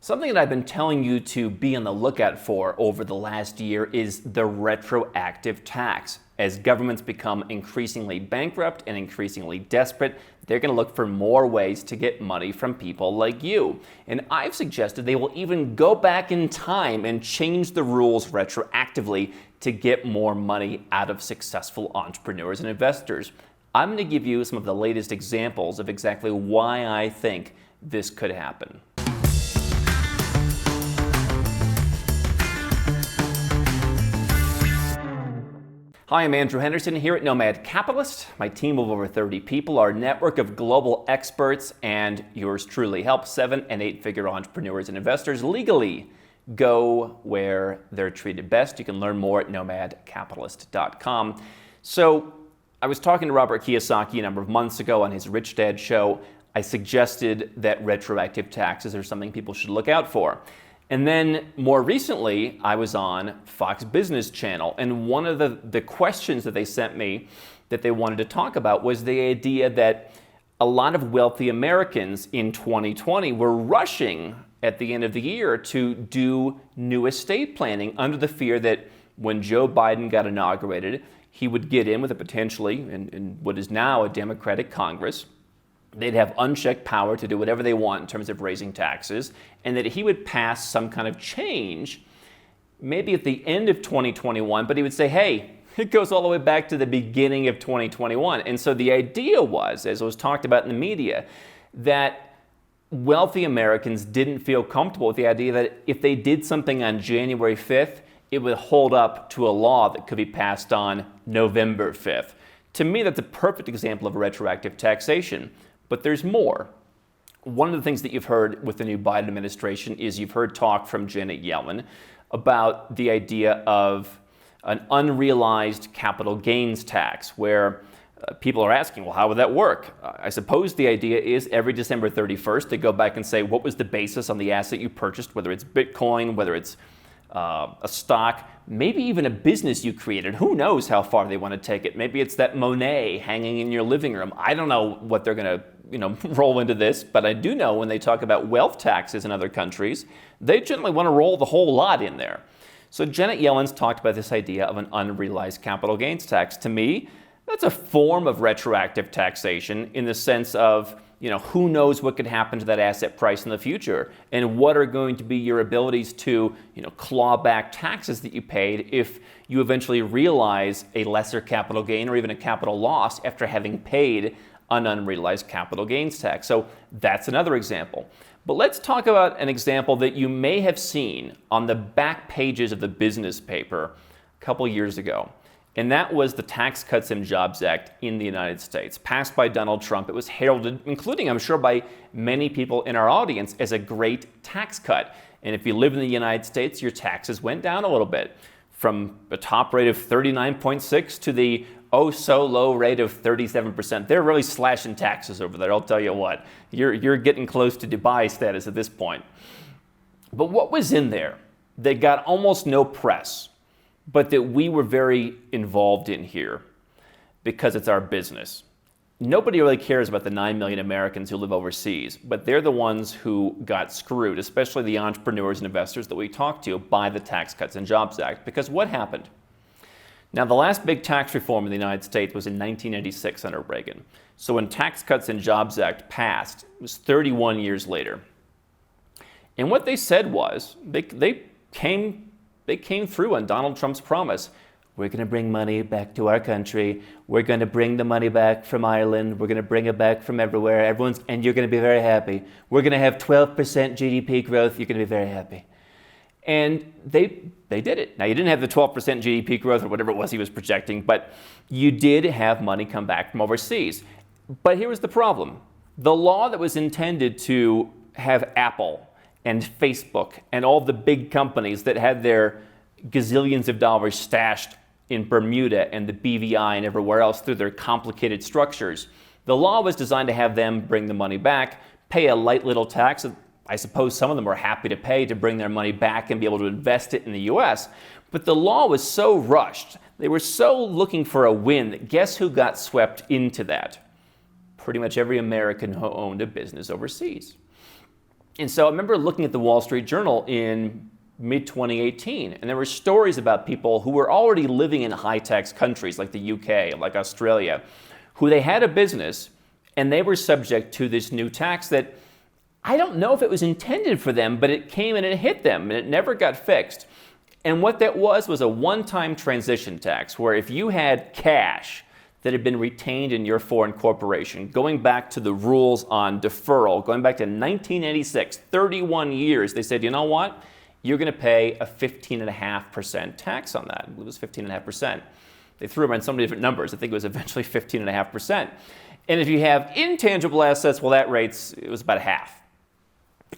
Something that I've been telling you to be on the lookout for over the last year is the retroactive tax. As governments become increasingly bankrupt and increasingly desperate, they're going to look for more ways to get money from people like you. And I've suggested they will even go back in time and change the rules retroactively to get more money out of successful entrepreneurs and investors. I'm going to give you some of the latest examples of exactly why I think this could happen. Hi, I'm Andrew Henderson here at Nomad Capitalist. My team of over 30 people, our network of global experts, and yours truly help 7- and 8-figure entrepreneurs and investors legally go where they're treated best. You can learn more at nomadcapitalist.com. So I was talking to Robert Kiyosaki a number of months ago on his Rich Dad show. I suggested that retroactive taxes are something people should look out for. And then more recently, I was on Fox Business Channel, and one of the questions that they sent me that they wanted to talk about was the idea that a lot of wealthy Americans in 2020 were rushing at the end of the year to do new estate planning under the fear that when Joe Biden got inaugurated, he would get in with a potentially, in what is now a Democratic Congress. They'd have unchecked power to do whatever they want in terms of raising taxes, and that he would pass some kind of change, maybe at the end of 2021, but he would say, hey, it goes all the way back to the beginning of 2021. And so the idea was, as was talked about in the media, that wealthy Americans didn't feel comfortable with the idea that if they did something on January 5th, it would hold up to a law that could be passed on November 5th. To me, that's a perfect example of retroactive taxation. But there's more. One of the things that you've heard with the new Biden administration is you've heard talk from Janet Yellen about the idea of an unrealized capital gains tax, where people are asking, well, how would that work? I suppose the idea is every December 31st, they go back and say, what was the basis on the asset you purchased, whether it's Bitcoin, whether it's a stock, maybe even a business you created. Who knows how far they want to take it? Maybe it's that Monet hanging in your living room. I don't know what they're going to roll into this, but I do know when they talk about wealth taxes in other countries, they generally want to roll the whole lot in there. So Janet Yellen's talked about this idea of an unrealized capital gains tax. To me, that's a form of retroactive taxation in the sense of, who knows what could happen to that asset price in the future, and what are going to be your abilities to, claw back taxes that you paid if you eventually realize a lesser capital gain or even a capital loss after having paid an unrealized capital gains tax. So that's another example. But let's talk about an example that you may have seen on the back pages of the business paper a couple years ago. And that was the Tax Cuts and Jobs Act in the United States, passed by Donald Trump. It was heralded, including, I'm sure, by many people in our audience, as a great tax cut. And if you live in the United States, your taxes went down a little bit from a top rate of 39.6 to the oh-so-low rate of 37%. They're really slashing taxes over there, I'll tell you what. You're getting close to Dubai status at this point. But what was in there that got almost no press, but that we were very involved in here because it's our business? Nobody really cares about the 9 million Americans who live overseas, but they're the ones who got screwed, especially the entrepreneurs and investors that we talked to, by the Tax Cuts and Jobs Act. Because what happened? Now, the last big tax reform in the United States was in 1986 under Reagan. So when Tax Cuts and Jobs Act passed, it was 31 years later. And what they said was, they came through on Donald Trump's promise. We're going to bring money back to our country. We're going to bring the money back from Ireland. We're going to bring it back from everywhere. And you're going to be very happy. We're going to have 12% GDP growth. You're going to be very happy. And they did it. Now, you didn't have the 12% GDP growth or whatever it was he was projecting, but you did have money come back from overseas. But here was the problem. The law that was intended to have Apple and Facebook and all the big companies that had their gazillions of dollars stashed in Bermuda and the BVI and everywhere else through their complicated structures, the law was designed to have them bring the money back, pay a light little tax. I suppose some of them were happy to pay to bring their money back and be able to invest it in the US. But the law was so rushed, they were so looking for a win, that guess who got swept into that? Pretty much every American who owned a business overseas. And so I remember looking at the Wall Street Journal in mid-2018, and there were stories about people who were already living in high-tax countries like the UK, like Australia, who they had a business and they were subject to this new tax that I don't know if it was intended for them, but it came and it hit them and it never got fixed. And what that was a one-time transition tax where if you had cash that had been retained in your foreign corporation, going back to the rules on deferral, going back to 1986, 31 years, they said, you know what? You're going to pay a 15.5% tax on that. It was 15.5%. They threw around so many different numbers. I think it was eventually 15.5%. And if you have intangible assets, well, it was about half.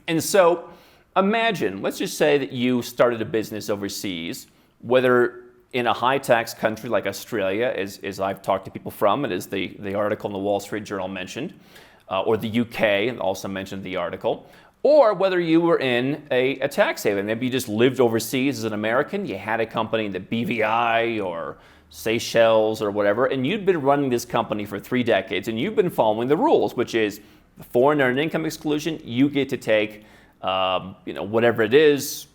And so imagine, let's just say that you started a business overseas, whether in a high-tax country like Australia, as I've talked to people from, and as the article in the Wall Street Journal mentioned, or the UK also mentioned the article, or whether you were in a tax haven. Maybe you just lived overseas as an American, you had a company in the BVI or Seychelles or whatever, and you'd been running this company for 3 decades, and you've been following the rules, which is foreign earned income exclusion. You get to take, whatever it is,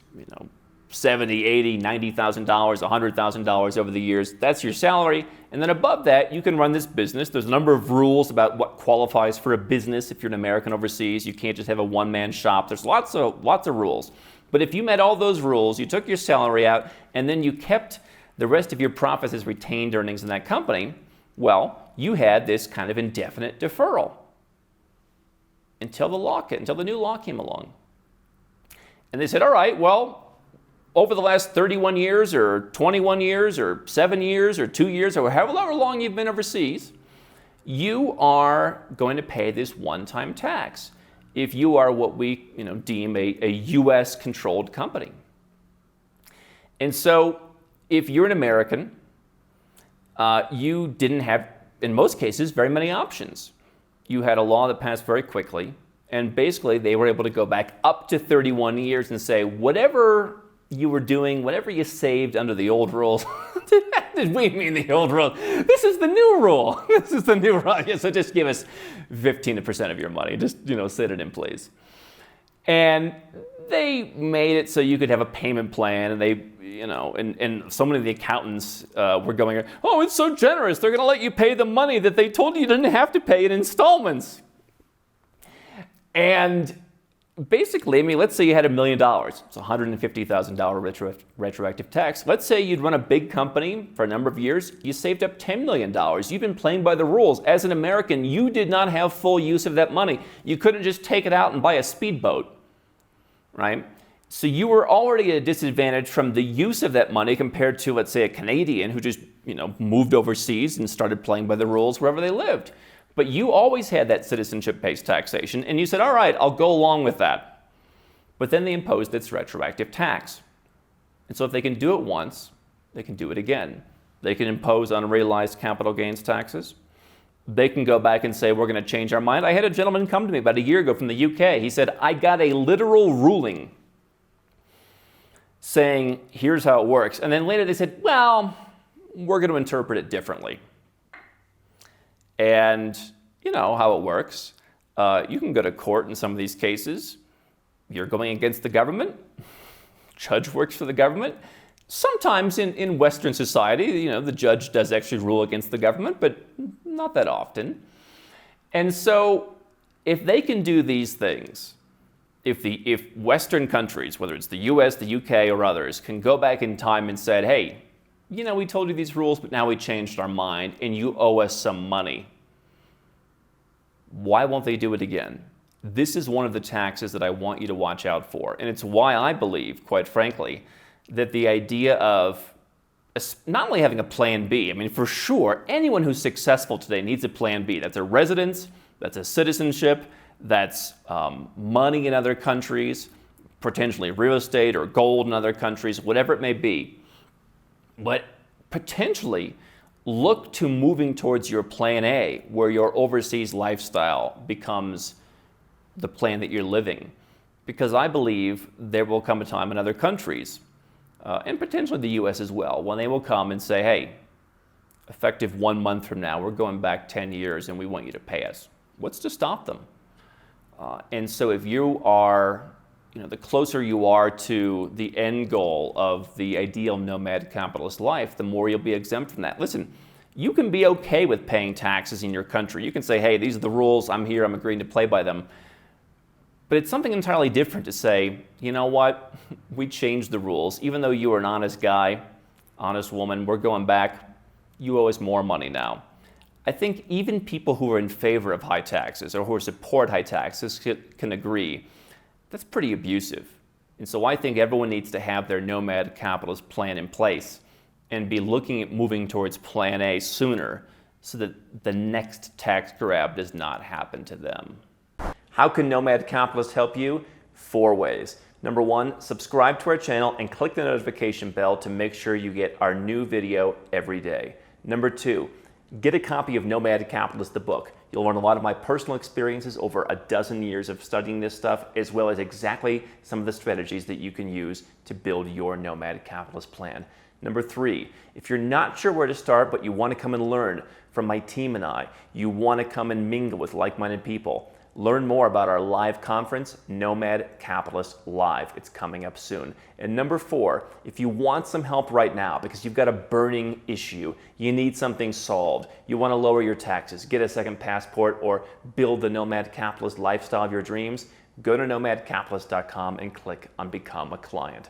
$70,000, $80,000, $90,000, $100,000 over the years. That's your salary. And then above that, you can run this business. There's a number of rules about what qualifies for a business if you're an American overseas. You can't just have a one-man shop. There's lots of rules. But if you met all those rules, you took your salary out, and then you kept the rest of your profits as retained earnings in that company, well, you had this kind of indefinite deferral until the new law came along. And they said, all right, well, over the last 31 years or 21 years or 7 years or 2 years or however long you've been overseas, you are going to pay this one-time tax if you are what we deem a U.S. controlled company. And so if you're an American, you didn't have, in most cases, very many options. You had a law that passed very quickly, and basically they were able to go back up to 31 years and say, whatever you were doing, whatever you saved under the old rules, did we mean the old rule? This is the new rule. This is the new rule. Yeah, so just give us 15% of your money. Just, sit it in, please. And they made it so you could have a payment plan, and they, and so many of the accountants were going, oh, it's so generous. They're going to let you pay the money that they told you didn't have to pay in installments. And basically, let's say you had $1 million. It's $150,000 retroactive tax. Let's say you'd run a big company for a number of years. You saved up $10 million. You've been playing by the rules. As an American, you did not have full use of that money. You couldn't just take it out and buy a speedboat, right? So you were already at a disadvantage from the use of that money compared to, let's say, a Canadian who just, moved overseas and started playing by the rules wherever they lived. But you always had that citizenship-based taxation, and you said, all right, I'll go along with that. But then they imposed this retroactive tax. And so if they can do it once, they can do it again. They can impose unrealized capital gains taxes. They can go back and say, we're going to change our mind. I had a gentleman come to me about a year ago from the UK. He said, I got a literal ruling saying, here's how it works. And then later they said, well, we're going to interpret it differently. And you know how it works. You can go to court in some of these cases. You're going against the government. Judge works for the government. Sometimes in Western society, the judge does actually rule against the government, but not that often. And so if they can do these things, if Western countries, whether it's the US, the UK, or others, can go back in time and said, hey, we told you these rules, but now we changed our mind, and you owe us some money. Why won't they do it again? This is one of the taxes that I want you to watch out for. And it's why I believe, quite frankly, that the idea of not only having a plan B, for sure, anyone who's successful today needs a plan B. That's a residence, that's a citizenship, that's money in other countries, potentially real estate or gold in other countries, whatever it may be. But potentially look to moving towards your plan A, where your overseas lifestyle becomes the plan that you're living. Because I believe there will come a time in other countries, and potentially the US as well, when they will come and say, hey, effective 1 month from now, we're going back 10 years and we want you to pay us. What's to stop them? And so if you are, the closer you are to the end goal of the ideal nomad capitalist life, the more you'll be exempt from that. Listen, you can be okay with paying taxes in your country. You can say, hey, these are the rules, I'm here, I'm agreeing to play by them. But it's something entirely different to say, you know what, we changed the rules. Even though you were an honest guy, honest woman, we're going back, you owe us more money now. I think even people who are in favor of high taxes or who support high taxes can agree that's pretty abusive. And so I think everyone needs to have their nomad capitalist plan in place and be looking at moving towards plan A sooner so that the next tax grab does not happen to them. How can Nomad Capitalist help you? 4 ways. Number 1, subscribe to our channel and click the notification bell to make sure you get our new video every day. Number 2, get a copy of Nomad Capitalist, the book. You'll learn a lot of my personal experiences over a dozen years of studying this stuff, as well as exactly some of the strategies that you can use to build your Nomad Capitalist plan. Number 3, if you're not sure where to start, but you want to come and learn from my team and I, you want to come and mingle with like-minded people, learn more about our live conference, Nomad Capitalist Live. It's coming up soon. And number 4, if you want some help right now because you've got a burning issue, you need something solved, you want to lower your taxes, get a second passport, or build the Nomad Capitalist lifestyle of your dreams, go to nomadcapitalist.com and click on Become a Client.